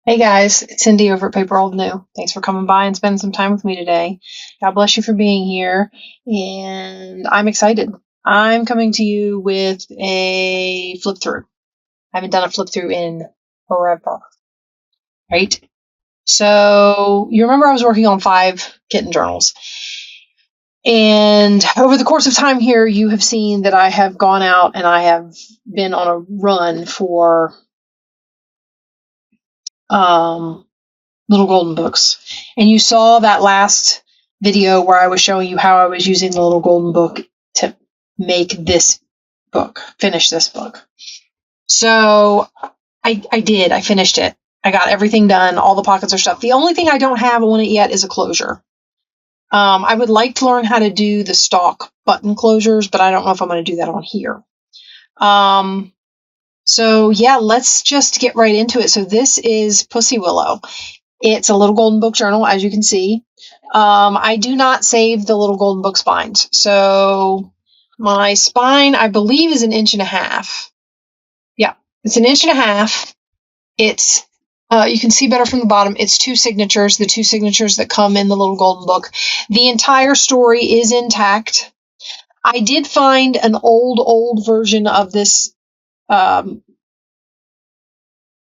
Hey guys, it's Cindy over at paper.old.new. Thanks for coming by and spending some time with me today. God bless you for being here, and I'm excited. I'm coming to you with a flip through. I haven't done a flip through in forever, right? So you remember I was working on 5 kitten journals, and over the course of time here, you have seen that I have gone out and I have been on a run for um, little golden books. And you saw that last video where I was showing you how I was using the little golden book to make this book, finish this book. So I did. I finished it. I got everything done. All the pockets are stuffed. The only thing I don't have on it yet is a closure. I would like to learn how to do the stock button closures, but I don't know if I'm going to do that on here. So yeah, let's just get right into it. So this is Pussy Willow. It's a little golden book journal, as you can see. I do not save the little golden book spines. So my spine, I believe, is 1.5 inches. Yeah, it's 1.5 inches. It's you can see better from the bottom. It's 2 signatures, the 2 signatures that come in the little golden book. The entire story is intact. I did find an old version of this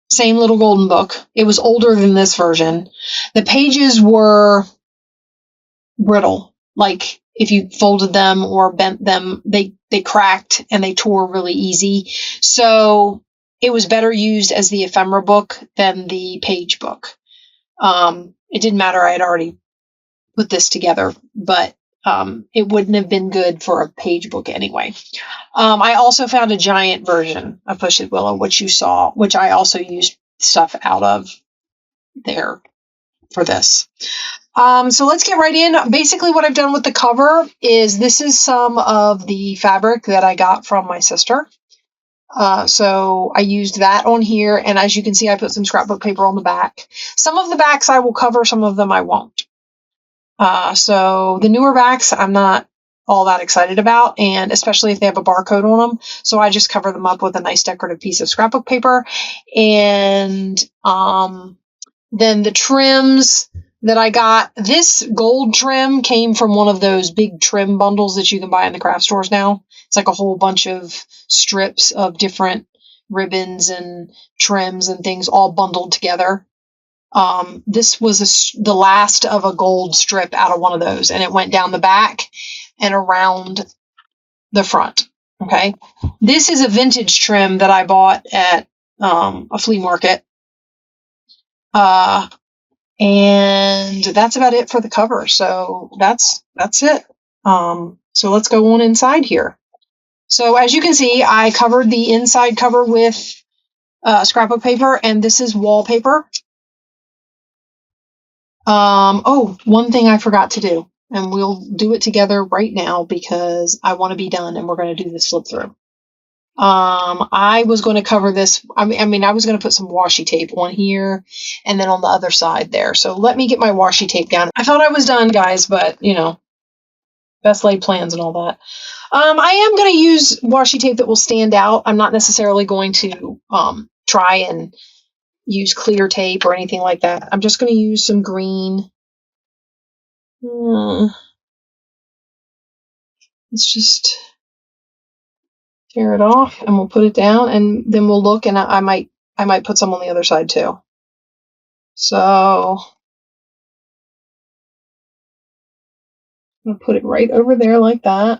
same little golden book. It was older than this version. The pages were brittle. Like if you folded them or bent them, they cracked and they tore really easy. So it was better used as the ephemera book than the page book. It didn't matter. I had already put this together, but it wouldn't have been good for a page book anyway. I also found a giant version of Pussy Willow, which you saw, which I also used stuff out of there for this. So let's get right in. Basically, what I've done with the cover is this is some of the fabric that I got from my sister. So I used that on here, and as you can see, I put some scrapbook paper on the back. Some of the backs I will cover, some of them I won't. So the newer backs I'm not all that excited about, and especially if they have a barcode on them. So I just cover them up with a nice decorative piece of scrapbook paper. And then the trims that I got, this gold trim came from one of those big trim bundles that you can buy in the craft stores now. It's like a whole bunch of strips of different ribbons and trims and things all bundled together. This was the last of a gold strip out of one of those, and it went down the back and around the front. Okay. This is a vintage trim that I bought at a flea market. And that's about it for the cover. So that's it. So let's go on inside here. So as you can see, I covered the inside cover with scrapbook paper, and this is wallpaper. Oh, one thing I forgot to do, and we'll do it together right now because I want to be done and we're going to do this flip through. I was going to cover this. I mean, I was going to put some washi tape on here and then on the other side there. So let me get my washi tape down. I thought I was done, guys, but you know, best laid plans and all that. I am going to use washi tape that will stand out. I'm not necessarily going to try and use clear tape or anything like that. I'm just going to use some green. Let's just tear it off and we'll put it down, and then we'll look, and I might put some on the other side too. So I'm going to put it right over there like that.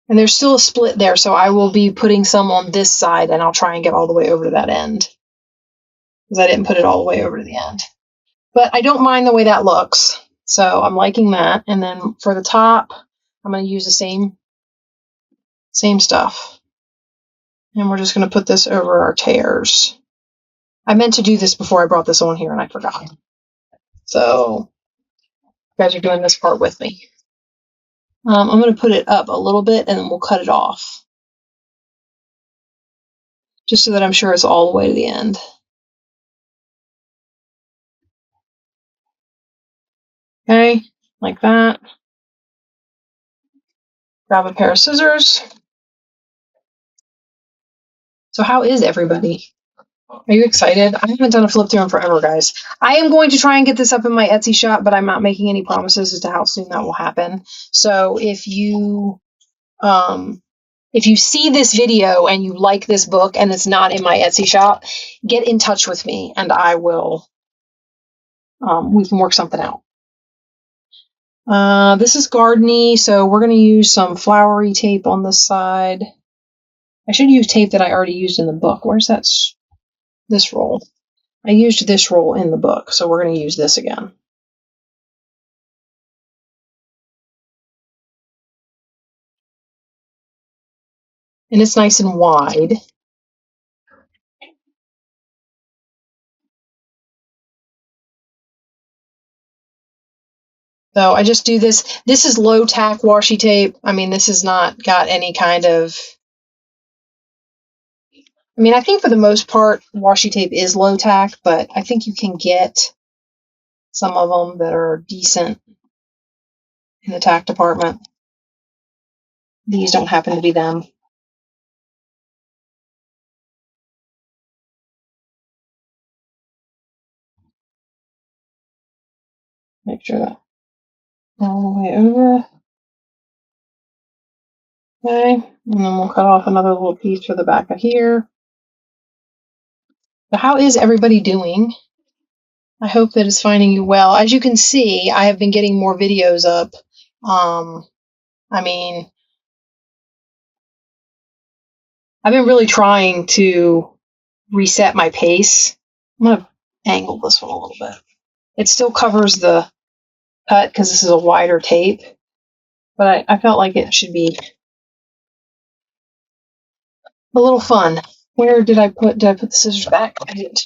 And there's still a split there, so I will be putting some on this side, and I'll try and get all the way over to that end, because I didn't put it all the way over to the end. But I don't mind the way that looks, so I'm liking that. And then for the top, I'm going to use the same stuff. And we're just going to put this over our tears. I meant to do this before I brought this on here, and I forgot. So you guys are doing this part with me. I'm going to put it up a little bit, and then we'll cut it off, just so that I'm sure it's all the way to the end. Okay, like that. Grab a pair of scissors. So how is everybody? Are you excited? I haven't done a flip through in forever, guys. I am going to try and get this up in my Etsy shop, but I'm not making any promises as to how soon that will happen. So if you see this video and you like this book and it's not in my Etsy shop, get in touch with me and I will, we can work something out. This is gardeny, so we're going to use some flowery tape on this side. I should use tape that I already used in the book. Where's that? This roll. I used this roll in the book, so we're going to use this again. And it's nice and wide. So I just do this. This is low tack washi tape. I mean, this has not got any kind of... I mean, I think for the most part, washi tape is low tack, but I think you can get some of them that are decent in the tack department. These don't happen to be them. Make sure that all the way over. Okay, and then we'll cut off another little piece for the back of here. So how is everybody doing? I hope that it's finding you well. As you can see, I have been getting more videos up. I mean, I've been really trying to reset my pace. I'm going to angle this one a little bit. It still covers the cut because this is a wider tape, but I felt like it should be a little fun. Where did I put the scissors back? I didn't.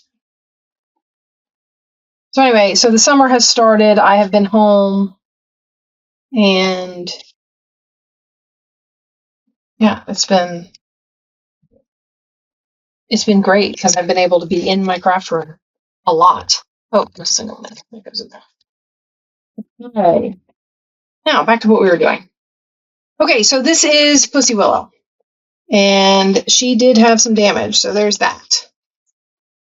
So anyway, so the summer has started. I have been home and yeah, it's been great because I've been able to be in my craft room a lot. Oh, just a single minute. That goes in there. Okay. Now back to what we were doing. Okay, so this is Pussy Willow. And she did have some damage, so there's that.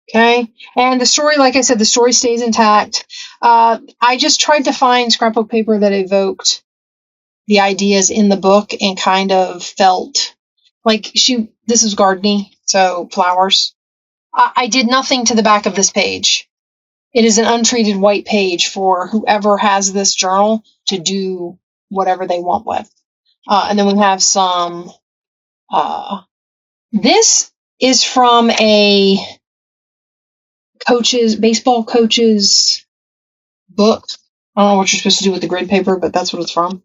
Okay, and the story, like I said, the story stays intact. I just tried to find scrapbook paper that evoked the ideas in the book and kind of felt like this is gardeny, so flowers. I did nothing to the back of this page. It is an untreated white page for whoever has this journal to do whatever they want with. And then we have some... this is from a baseball coach's book. I don't know what you're supposed to do with the grid paper, but that's what it's from.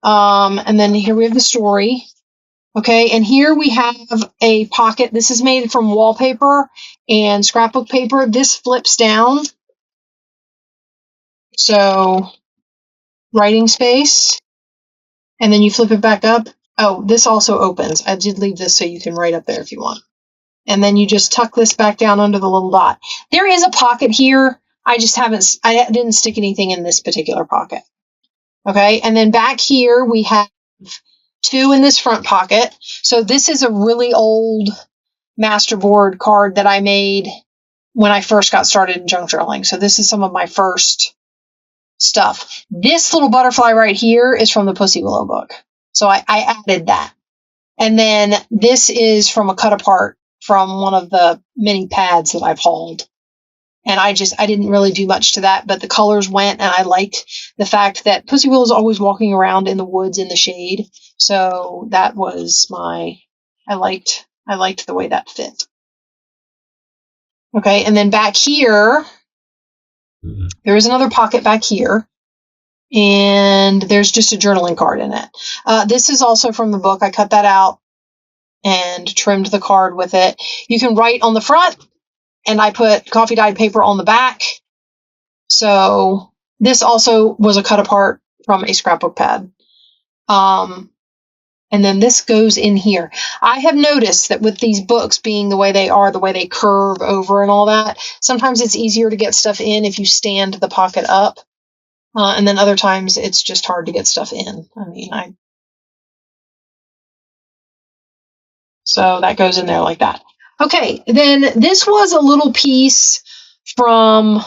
And then here we have the story. Okay, and here we have a pocket. This is made from wallpaper and scrapbook paper. This flips down. So, writing space. And then you flip it back up. Oh, this also opens. I did leave this so you can write up there if you want. And then you just tuck this back down under the little dot. There is a pocket here. I didn't stick anything in this particular pocket. Okay, and then back here we have 2 in this front pocket. So this is a really old masterboard card that I made when I first got started in junk journaling. So this is some of my first stuff. This little butterfly right here is from the Pussy Willow book. So I added that. And then this is from a cut apart from one of the mini pads that I've hauled. And I didn't really do much to that, but the colors went, and I liked the fact that Pussy Willow is always walking around in the woods in the shade. So that was I liked the way that fit. Okay, and then back here, there is another pocket back here, and there's just a journaling card in it. This is also from the book. I cut that out and trimmed the card with it. You can write on the front, and I put coffee dyed paper on the back. So this also was a cut apart from a scrapbook pad. And then this goes in here. I have noticed that with these books being the way they are, the way they curve over and all that, sometimes it's easier to get stuff in if you stand the pocket up. And then other times it's just hard to get stuff in. So that goes in there like that. Okay, then this was a little piece from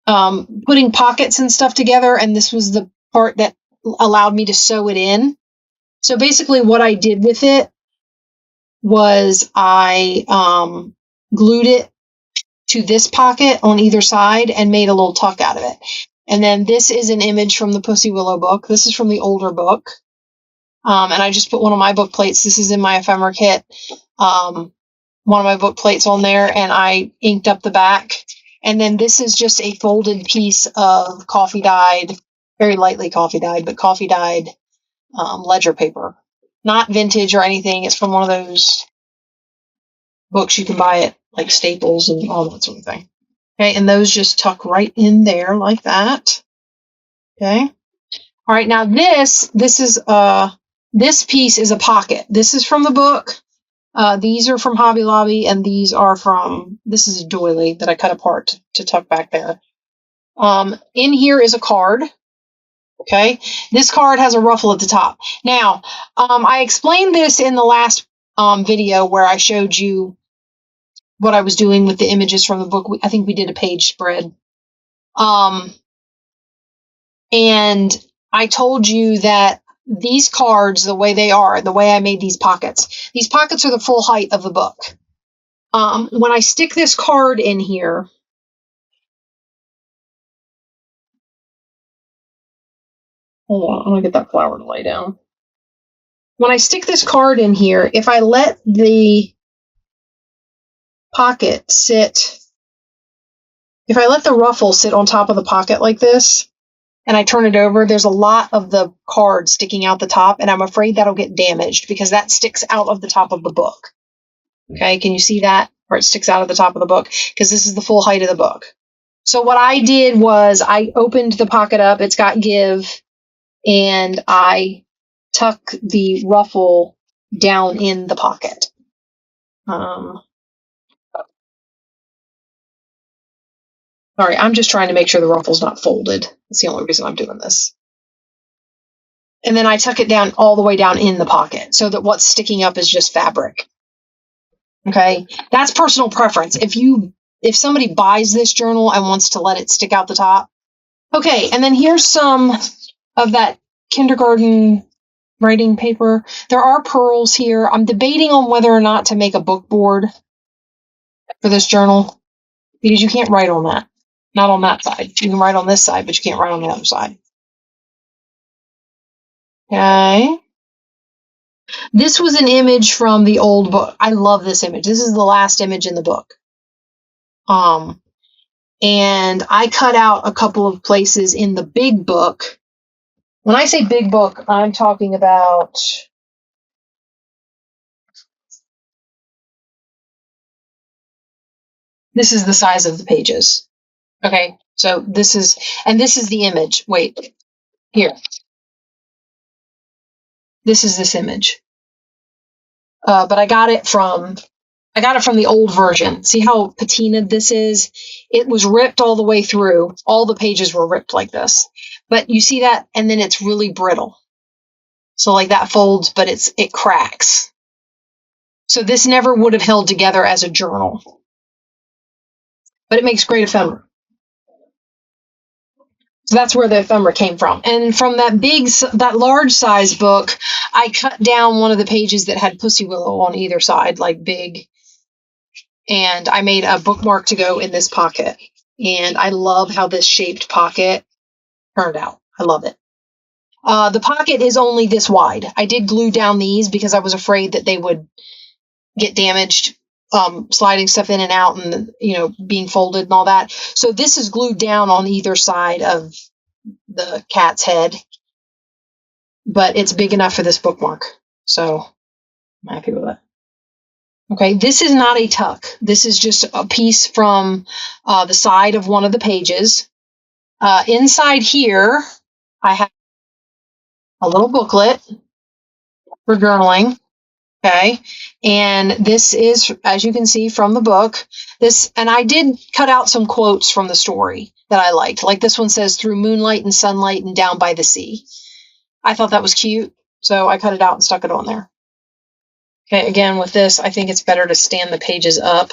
putting pockets and stuff together, and this was the part that allowed me to sew it in. So basically what I did with it was I glued it to this pocket on either side and made a little tuck out of it. And then this is an image from the Pussy Willow book. This is from the older book. And I just put one of my book plates. This is in my ephemera kit. One of my book plates on there, and I inked up the back. And then this is just a folded piece of coffee dyed, very lightly coffee dyed, but coffee dyed ledger paper. Not vintage or anything. It's from one of those books you can buy at like Staples and all that sort of thing. Okay, and those just tuck right in there like that. Okay. All right, now this piece is a pocket. This is from the book. These are from Hobby Lobby, and these are this is a doily that I cut apart to tuck back there. In here is a card. Okay, this card has a ruffle at the top. Now, I explained this in the last video where I showed you what I was doing with the images from the book. I think we did a page spread. And I told you that these cards, the way they are, the way I made these pockets are the full height of the book. When I stick this card in here, hold on, I'm going to get that flower to lay down. When I stick this card in here, if I let the pocket sit, if I let the ruffle sit on top of the pocket like this, and I turn it over, there's a lot of the card sticking out the top, and I'm afraid that'll get damaged because that sticks out of the top of the book. Okay, can you see that? Or it sticks out of the top of the book because this is the full height of the book. So what I did was I opened the pocket up, it's got give, and I tuck the ruffle down in the pocket. Sorry, I'm just trying to make sure the ruffle's not folded. That's the only reason I'm doing this. And then I tuck it down all the way down in the pocket so that what's sticking up is just fabric. Okay, that's personal preference. If somebody buys this journal and wants to let it stick out the top. Okay, and then here's some of that kindergarten writing paper. There are pearls here. I'm debating on whether or not to make a book board for this journal because you can't write on that. Not on that side. You can write on this side, but you can't write on the other side. Okay. This was an image from the old book. I love this image. This is the last image in the book. And I cut out a couple of places in the big book. When I say big book, I'm talking about this is the size of the pages. Okay, so this is the image. Wait, here. This is this image. But I got it from the old version. See how patinaed this is? It was ripped all the way through. All the pages were ripped like this. But you see that? And then it's really brittle. So like that folds, but it cracks. So this never would have held together as a journal. But it makes great ephemera. So that's where the ephemera came from. And from that large size book, I cut down one of the pages that had Pussy Willow on either side, like big. And I made a bookmark to go in this pocket. And I love how this shaped pocket turned out. I love it. The pocket is only this wide. I did glue down these because I was afraid that they would get damaged, sliding stuff in and out and, being folded and all that. So this is glued down on either side of the cat's head, but it's big enough for this bookmark. So I'm happy with it. Okay, this is not a tuck. This is just a piece from the side of one of the pages. Inside here, I have a little booklet for journaling. Okay, and this is, as you can see from the book, and I did cut out some quotes from the story that I liked. Like this one says, "Through moonlight and sunlight and down by the sea." I thought that was cute, so I cut it out and stuck it on there. Okay, again, with this, I think it's better to stand the pages up.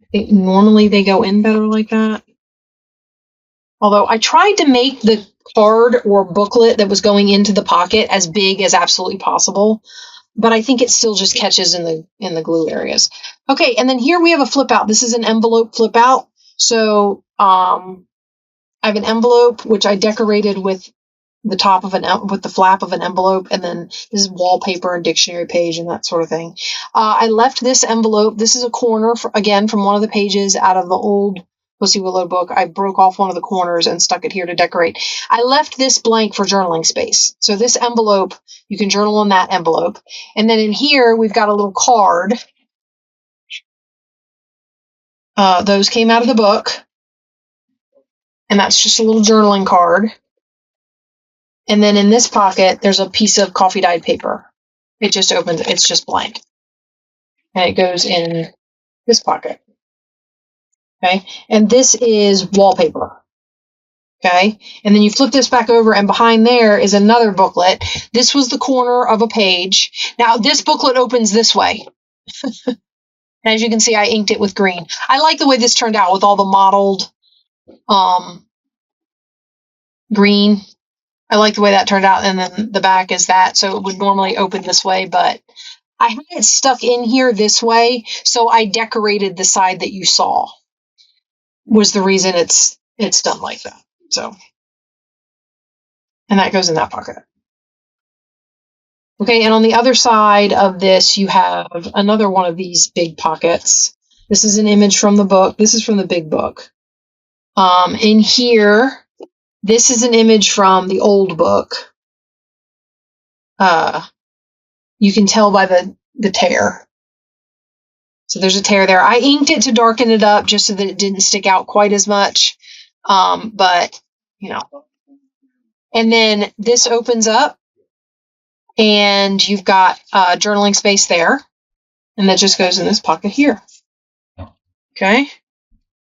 I think normally they go in better like that. Although I tried to make the card or booklet that was going into the pocket as big as absolutely possible, but I think it still just catches in the glue areas. Okay, and then here we have a flip out. This is an envelope flip out. So I have an envelope which I decorated with the top of with the flap of an envelope, and then this is wallpaper and dictionary page and that sort of thing. I left this envelope. This is a corner again from one of the pages out of the old Pussy Willow book. I broke off one of the corners and stuck it here to decorate. I left this blank for journaling space. So this envelope, you can journal in that envelope. And then in here, we've got a little card. Those came out of the book. And that's just a little journaling card. And then in this pocket, there's a piece of coffee dyed paper. It just opens, it's just blank. And it goes in this pocket. Okay. And this is wallpaper. Okay. And then you flip this back over, and behind there is another booklet. This was the corner of a page. Now, this booklet opens this way. As you can see, I inked it with green. I like the way this turned out with all the mottled green. I like the way that turned out, and then the back is that, so it would normally open this way, but I had it stuck in here this way, so I decorated the side that you saw, was the reason it's done like that. So, and that goes in that pocket. Okay, and on the other side of this, you have another one of these big pockets. This is an image from the book. This is from the big book. In here, this is an image from the old book. You can tell by the tear. So there's a tear there. I inked it to darken it up just so that it didn't stick out quite as much. But, you know. And then this opens up, and you've got journaling space there. And that just goes in this pocket here. Okay.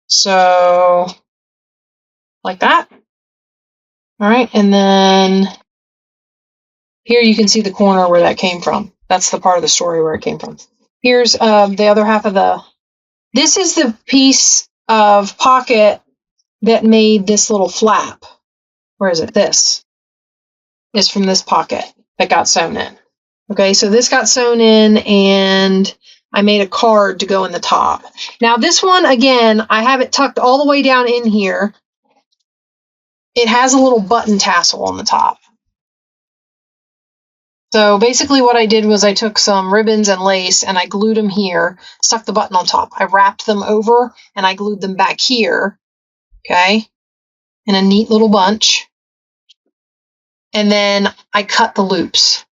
So, like that. All right. And then here you can see the corner where that came from. That's the part of the story where it came from. Here's the other half of this is the piece of pocket that made this little flap. Where is it? This is from this pocket that got sewn in. Okay, so this got sewn in, and I made a card to go in the top. Now this one, again, I have it tucked all the way down in here. It has a little button tassel on the top. So basically what I did was I took some ribbons and lace and I glued them here, stuck the button on top. I wrapped them over and I glued them back here, okay, in a neat little bunch. And then I cut the loops.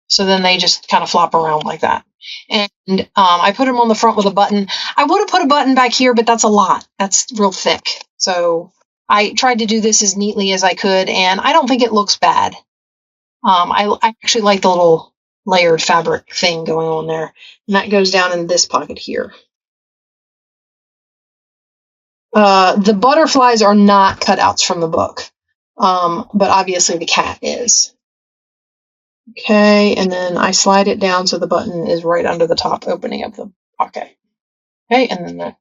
So then they just kind of flop around like that. And I put them on the front with a button. I would have put a button back here, but that's a lot. That's real thick. So I tried to do this as neatly as I could, and I don't think it looks bad. I actually like the little layered fabric thing going on there. And that goes down in this pocket here. The butterflies are not cutouts from the book, but obviously the cat is. Okay, and then I slide it down so the button is right under the top opening of the pocket. Okay, and then that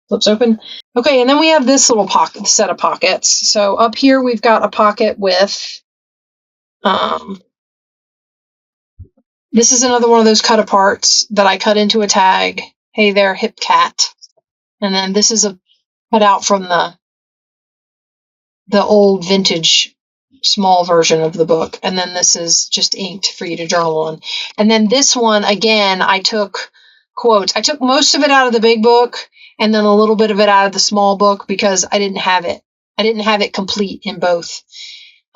flips open. Okay, and then we have this little pocket set of pockets. So up here we've got a pocket with this is another one of those cut aparts that I cut into a tag. Hey there, hip cat. And then this is a cutout from the old vintage small version of the book. And then this is just inked for you to journal on. And then this one, again, I took quotes. I took most of it out of the big book and then a little bit of it out of the small book because I didn't have it. I didn't have it complete in both.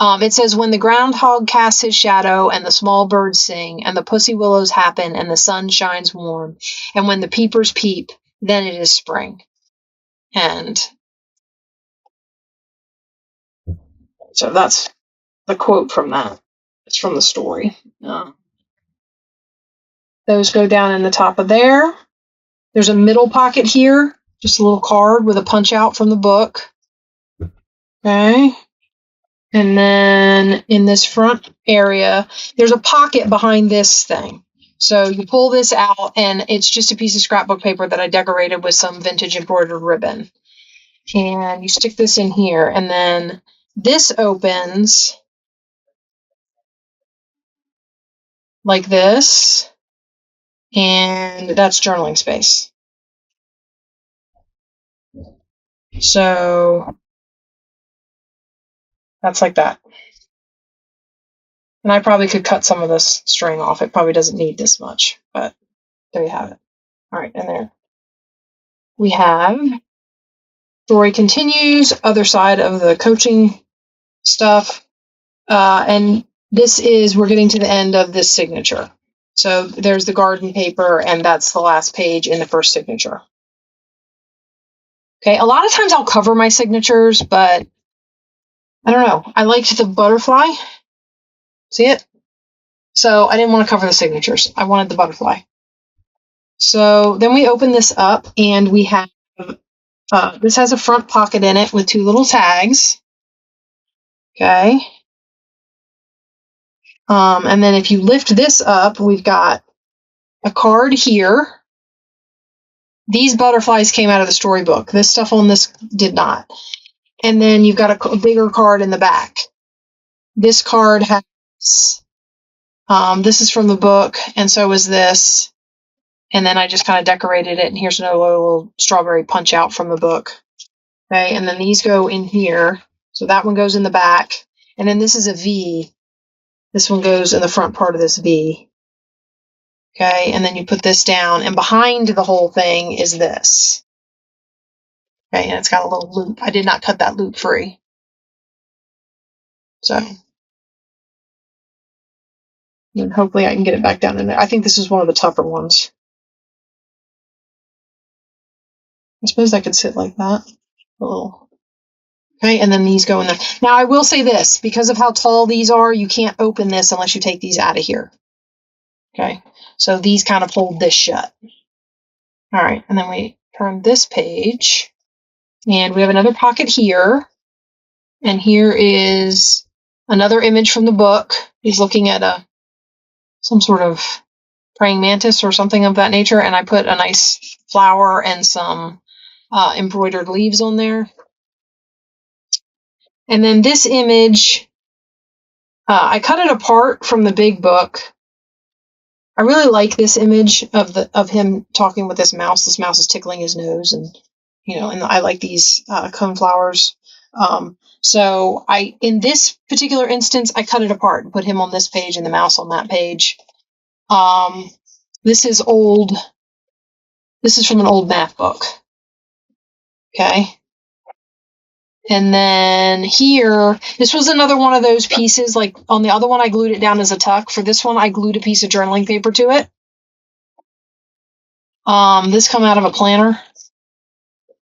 It says, when the groundhog casts his shadow and the small birds sing and the pussy willows happen and the sun shines warm and when the peepers peep, then it is spring. And so that's the quote from that. It's from the story. Those go down in the top of there. There's a middle pocket here, just a little card with a punch out from the book. Okay. And then in this front area, there's a pocket behind this thing. So you pull this out, and it's just a piece of scrapbook paper that I decorated with some vintage embroidered ribbon. And you stick this in here, and then this opens like this, and that's journaling space. So that's like that. And I probably could cut some of this string off. It probably doesn't need this much, but there you have it. All right, and there we have story continues, other side of the coaching stuff. And this is, we're getting to the end of this signature. So there's the garden paper, and that's the last page in the first signature. Okay, a lot of times I'll cover my signatures, but I don't know. I liked the butterfly. See it? So I didn't want to cover the signatures. I wanted the butterfly. So then we open this up, and we have, this has a front pocket in it with 2 little tags. Okay. And then if you lift this up, we've got a card here. These butterflies came out of the storybook. This stuff on this did not. And then you've got a bigger card in the back. This card has, this is from the book, and so is this. And then I just kind of decorated it, and here's another little strawberry punch out from the book. Okay, and then these go in here. So that one goes in the back. And then this is a V. This one goes in the front part of this V. Okay, and then you put this down, and behind the whole thing is this. Okay, and it's got a little loop. I did not cut that loop free. So, and hopefully I can get it back down in there. I think this is one of the tougher ones. I suppose I could sit like that. A little. Okay, and then these go in there. Now, I will say this. Because of how tall these are, you can't open this unless you take these out of here. Okay, so these kind of hold this shut. All right, and then we turn this page, and we have another pocket here, and here is another image from the book. He's looking at some sort of praying mantis or something of that nature, and I put a nice flower and some embroidered leaves on there. And then this image, I cut it apart from the big book. I really like this image of him talking with this mouse. This mouse is tickling his nose, and and I like these coneflowers. So in this particular instance, I cut it apart and put him on this page and the mouse on that page. This is old. This is from an old math book. Okay. And then here, this was another one of those pieces, like on the other one, I glued it down as a tuck. For this one, I glued a piece of journaling paper to it. This come out of a planner.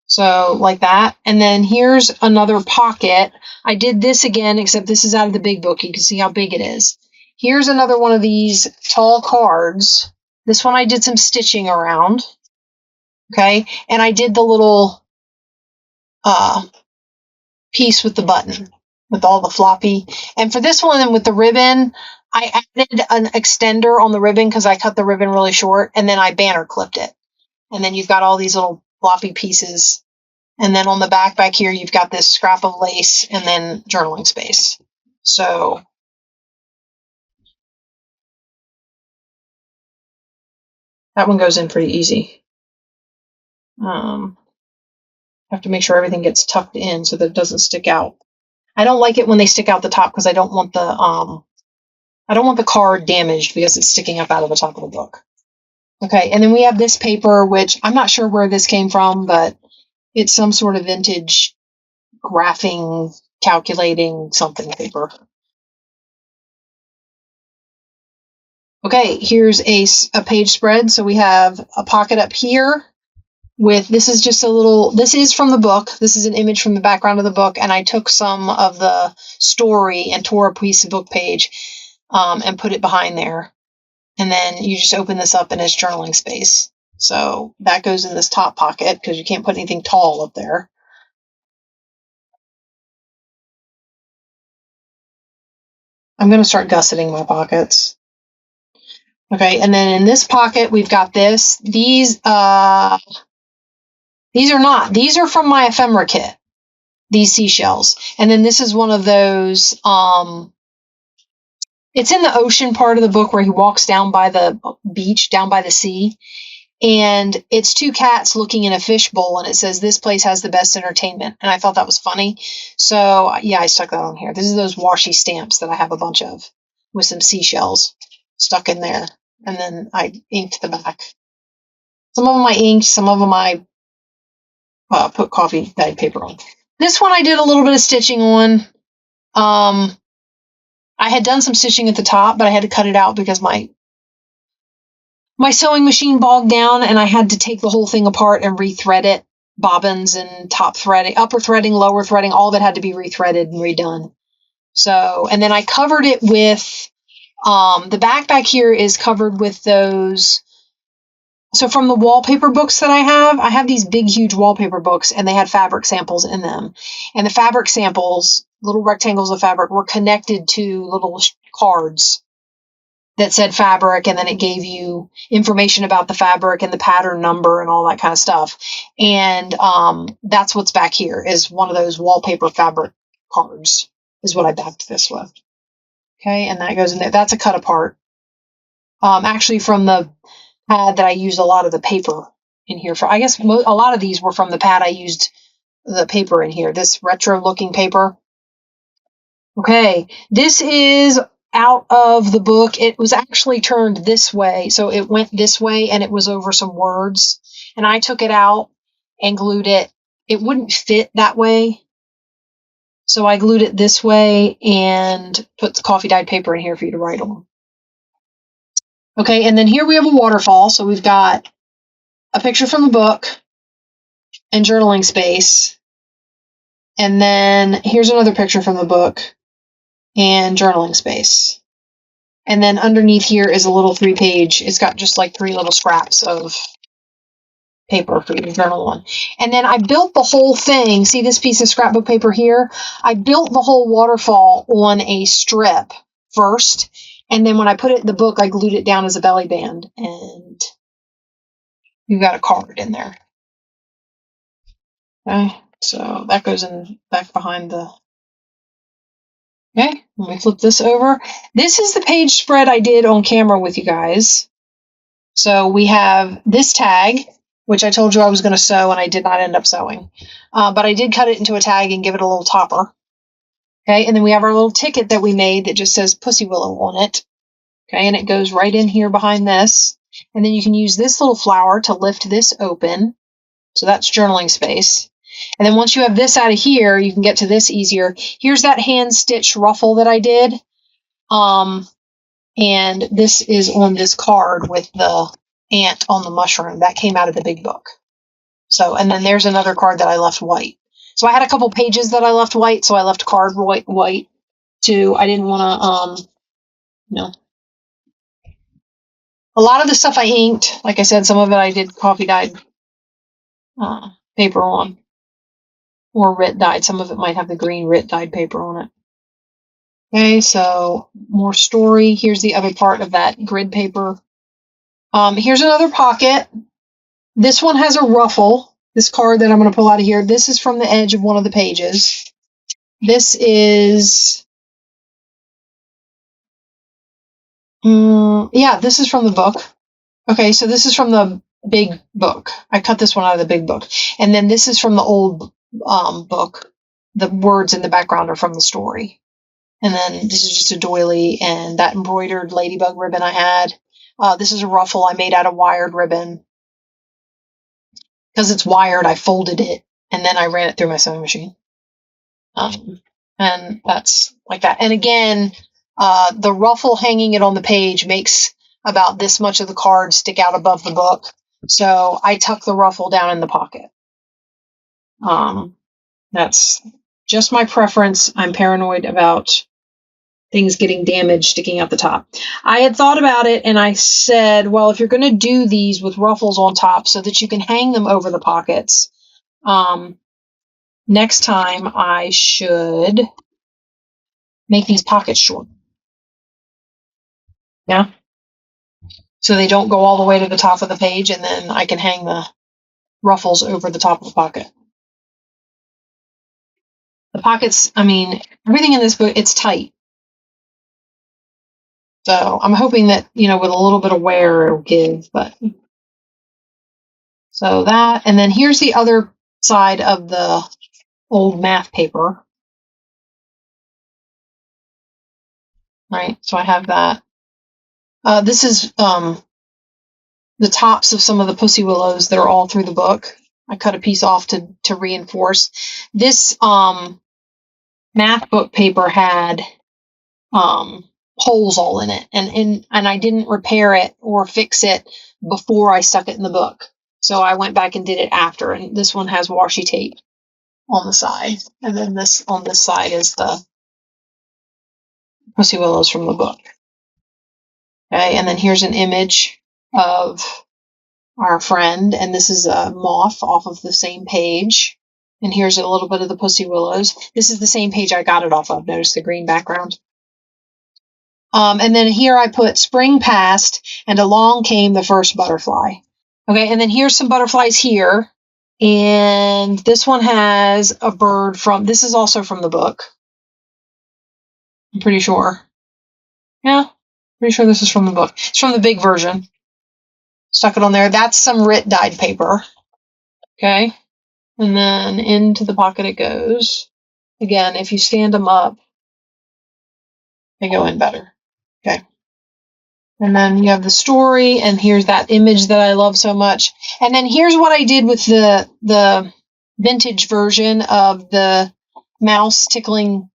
So like that. And then here's another pocket. I did this again, except this is out of the big book. You can see how big it is. Here's another one of these tall cards. This one I did some stitching around. Okay. And I did the little piece with the button, with all the floppy. And for this one, with the ribbon, I added an extender on the ribbon because I cut the ribbon really short, and then I banner clipped it. And then you've got all these little floppy pieces. And then on the back here, you've got this scrap of lace and then journaling space. So that one goes in pretty easy. Have to make sure everything gets tucked in so that it doesn't stick out. I don't like it when they stick out the top because I don't want the card damaged because it's sticking up out of the top of the book. Okay, and then we have this paper, which I'm not sure where this came from, but it's some sort of vintage graphing, calculating something paper. Okay, here's a page spread. So we have a pocket up here with, this is just a little, this is from the book. This is an image from the background of the book, and I took some of the story and tore a piece of book page and put it behind there. And then you just open this up and it's journaling space. So that goes in this top pocket because you can't put anything tall up there. I'm going to start gusseting my pockets. Okay, and then in this pocket, we've got this. These are not. These are from my ephemera kit, these seashells. And then this is one of those, it's in the ocean part of the book where he walks down by the beach, down by the sea. And it's two cats looking in a fishbowl, and it says, "This place has the best entertainment." And I thought that was funny. So, yeah, I stuck that on here. This is those washi stamps that I have a bunch of with some seashells stuck in there. And then I inked the back. Some of them I inked, some of them I put coffee dyed paper on. This one I did a little bit of stitching on. I had done some stitching at the top, but I had to cut it out because my sewing machine bogged down and I had to take the whole thing apart and rethread it. Bobbins and top threading, upper threading, lower threading, all of it had to be rethreaded and redone. So, and then I covered it with, the back here is covered with those. So from the wallpaper books that I have these big, huge wallpaper books, and they had fabric samples in them. And the fabric samples, little rectangles of fabric, were connected to little cards that said fabric, and then it gave you information about the fabric and the pattern number and all that kind of stuff. And that's what's back here, is one of those wallpaper fabric cards, is what I backed this with. Okay, and that goes in there. That's a cut apart. Actually, from the pad that I used a lot of the paper in here for. I guess a lot of these were from the pad I used the paper in here. This retro looking paper. Okay, this is out of the book. It was actually turned this way, so it went this way and it was over some words, and I took it out and glued it. It wouldn't fit that way, so I glued it this way and put the coffee dyed paper in here for you to write on. Okay, and then here we have a waterfall. So we've got a picture from the book and journaling space, and then here's another picture from the book and journaling space. And then underneath here is a little 3-page, it's got just like 3 little scraps of paper for you to journal on. And then I built the whole thing. See this piece of scrapbook paper here? I built the whole waterfall on a strip first. And then when I put it in the book, I glued it down as a belly band. And you've got a card in there. Okay, so that goes in back behind the. Okay, let me flip this over. This is the page spread I did on camera with you guys. So we have this tag, which I told you I was going to sew, and I did not end up sewing. But I did cut it into a tag and give it a little topper. Okay, and then we have our little ticket that we made that just says Pussy Willow on it. Okay, and it goes right in here behind this. And then you can use this little flower to lift this open. So that's journaling space. And then once you have this out of here, you can get to this easier. Here's that hand stitch ruffle that I did. And this is on this card with the ant on the mushroom. That came out of the big book. So, and then there's another card that I left white. So I had a couple pages that I left white, so I left card white too. I didn't want to, A lot of the stuff I inked. Like I said, some of it I did coffee dyed paper on. Or RIT dyed. Some of it might have the green RIT dyed paper on it. Okay, so more story. Here's the other part of that grid paper. Here's another pocket. This one has a ruffle. This card that I'm going to pull out of here. This is from the edge of one of the pages. This is... this is from the book. Okay, so this is from the big book. I cut this one out of the big book. And then this is from the old book. The words in the background are from the story. And then this is just a doily and that embroidered ladybug ribbon I had. This is a ruffle I made out of wired ribbon. Because it's wired, I folded it and then I ran it through my sewing machine. And that's like that. And again, the ruffle hanging it on the page makes about this much of the card stick out above the book. So I tuck the ruffle down in the pocket. That's just my preference. I'm paranoid about things getting damaged sticking out the top. I had thought about it and I said, well, if you're going to do these with ruffles on top so that you can hang them over the pockets, next time I should make these pockets short. Yeah. so they don't go all the way to the top of the page, and then I can hang the ruffles over the top of the pocket. The pockets, I mean, everything in this book, it's tight. So I'm hoping that, with a little bit of wear it'll give, but. So that, and then here's the other side of the old math paper. Right, so I have that. This is the tops of some of the Pussy Willows that are all through the book. I cut a piece off to reinforce. This math book paper had holes all in it, and I didn't repair it or fix it before I stuck it in the book. So I went back and did it after, and this one has washi tape on the side, and then this on this side is the Pussy Willows from the book. Okay, and then here's an image of our friend, and this is a moth off of the same page. And here's a little bit of the Pussy Willows. This is the same page I got it off of. Notice the green background. And then here I put spring passed, and along came the first butterfly. Okay, and then here's some butterflies here. And this one has a bird this is also from the book. I'm pretty sure. Yeah, pretty sure this is from the book. It's from the big version. Stuck it on there. That's some Rit dyed paper. Okay. And then into the pocket it goes. Again, if you stand them up, they go in better. Okay. And then you have the story, and here's that image that I love so much. And then here's what I did with the vintage version of the mouse tickling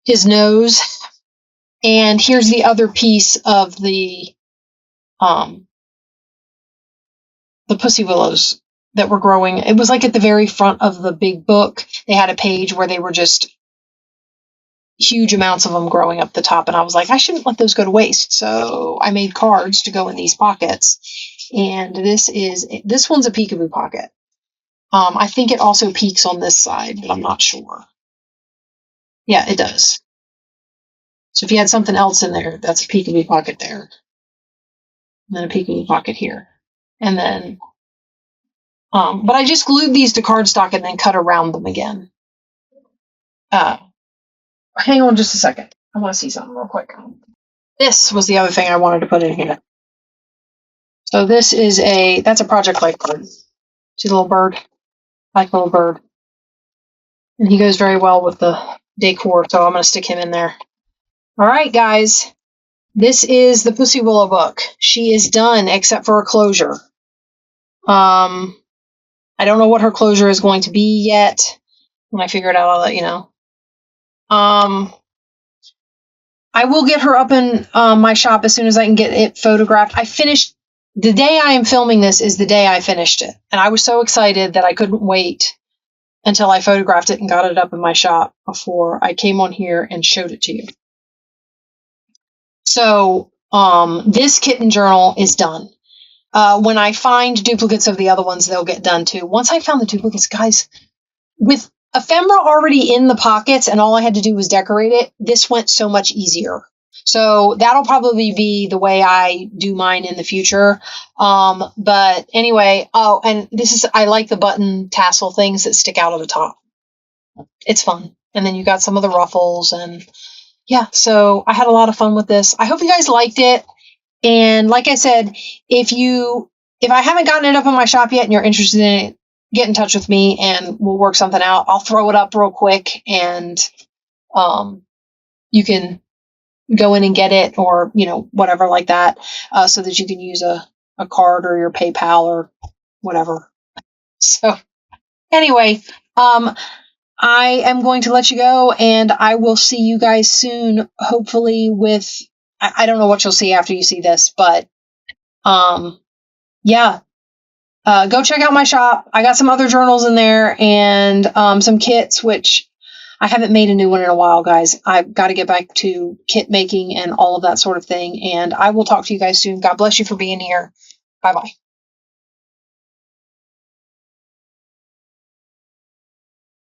his nose. And here's the other piece of the Pussy Willows that were growing. It was like at the very front of the big book. They had a page where they were just huge amounts of them growing up the top. And I was like, I shouldn't let those go to waste. So I made cards to go in these pockets. And this one's a peekaboo pocket. I think it also peaks on this side, but I'm not sure. Yeah, it does. So if you had something else in there, that's a peekaboo pocket there. And then a peekaboo pocket here. And then, but I just glued these to cardstock and then cut around them again. Hang on just a second. I want to see something real quick. This was the other thing I wanted to put in here. So this is that's a Project Life card. See the little bird? Like little bird. And he goes very well with the decor, so I'm going to stick him in there. All right, guys. This is the Pussy Willow book. She is done except for her closure. I don't know what her closure is going to be yet. When I figure it out, I'll let you know. I will get her up in my shop as soon as I can get it photographed. The day I am filming this is the day I finished it. And I was so excited that I couldn't wait until I photographed it and got it up in my shop before I came on here and showed it to you. So this kitten journal is done. When I find duplicates of the other ones, they'll get done too. Once I found the duplicates, guys, with ephemera already in the pockets and all I had to do was decorate it, this went so much easier. So that'll probably be the way I do mine in the future. But anyway, and I like the button tassel things that stick out of the top. It's fun. And then you got some of the ruffles, and yeah, so I had a lot of fun with this. I hope you guys liked it. And like I said, if I haven't gotten it up in my shop yet and you're interested in it, get in touch with me and we'll work something out. I'll throw it up real quick, and you can go in and get it, or whatever like that, so that you can use a card or your PayPal or whatever. So anyway, I am going to let you go, and I will see you guys soon, hopefully with, I don't know what you'll see after you see this, but yeah. Go check out my shop. I got some other journals in there, and some kits, which I haven't made a new one in a while, guys. I've got to get back to kit making and all of that sort of thing. And I will talk to you guys soon. God bless you for being here. Bye-bye.